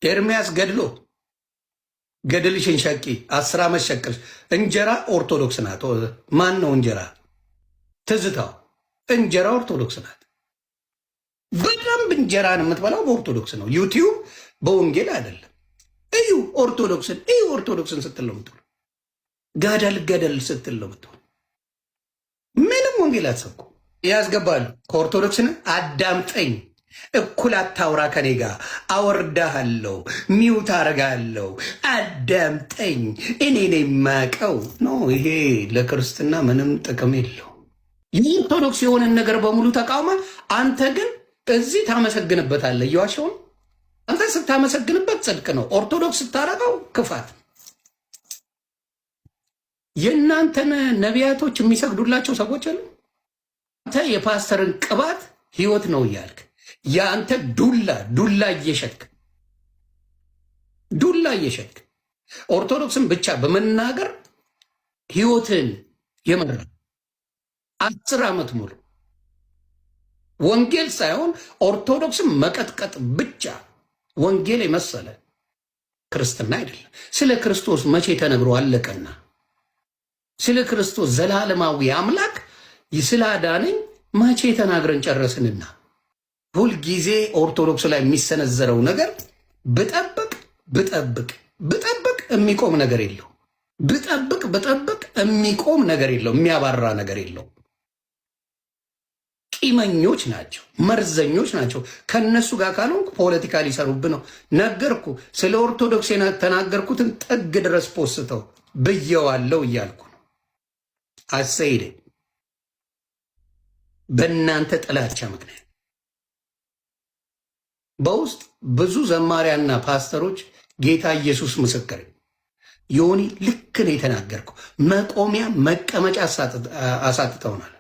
ኤርሚያስ ገድልሽን ሸቂ 10 ዓመት ሸቅልሽ። እንጀራ ኦርቶዶክስ ናት። ማን ነው እንጀራ? ትዝታው እንጀራ ኦርቶዶክስ ናት። በደንብ እንጀራን የምትበላው በኦርቶዶክስ ነው። ዩቲዩብ በወንጌል አይደለም። እዩ ኦርቶዶክስን ስትል ነው የምትውል። ገደል ስትል ነው የምትውል። ምንም ወንጌል አትሰብኩ። ያስገባሉ ከኦርቶዶክስን። አዳምጠኝ፣ እኩል አታውራ ከኔ ጋር አወርዳሃለሁ፣ ሚውት አረጋለሁ። አዳምጠኝ፣ እኔ ነው የማውቀው። ኖ ይሄ ለክርስትና ምንም ጥቅም የለው። የኦርቶዶክስ የሆነን ነገር በሙሉ ተቃውማ፣ አንተ ግን እዚህ ታመሰግንበታለህ። እየዋሸውን አንተ ስታመሰግንበት ጽድቅ ነው። ኦርቶዶክስ ስታረገው ክፋት። የእናንተን ነቢያቶች የሚሰግዱላቸው ሰዎች አሉ። አንተ የፓስተርን ቅባት ህይወት ነው እያልክ የአንተ ዱላ እየሸጥክ ኦርቶዶክስን ብቻ በመናገር ህይወትን የመራ 10 ዓመት ሙሉ ወንጌል ሳይሆን ኦርቶዶክስን መቀጥቀጥ ብቻ ወንጌል የመሰለ ክርስትና አይደለም። ስለ ክርስቶስ መቼ ተነግሮ አለቀና? ስለ ክርስቶስ ዘላለማዊ አምላክ ስላዳነኝ መቼ ተናግረን ጨረስንና? ሁልጊዜ ኦርቶዶክስ ላይ የሚሰነዘረው ነገር ብጠብቅ የሚቆም ነገር የለው። ብጠብቅ የሚቆም ነገር የለው። የሚያባራ ነገር የለው። ቂመኞች ናቸው፣ መርዘኞች ናቸው። ከነሱ ጋር ካልሆንኩ ፖለቲካ ሊሰሩብ ነው። ነገርኩ። ስለ ኦርቶዶክስ ተናገርኩትን ጥግ ድረስ ፖስተው ብየዋለው እያልኩ ነው። አሰይደ በእናንተ ጥላቻ ምክንያት በውስጥ ብዙ ዘማሪያና ፓስተሮች ጌታ ኢየሱስ ምስክር ዮኒ ልክ ነው የተናገርከው። መቆሚያ መቀመጫ አሳጥተውናል።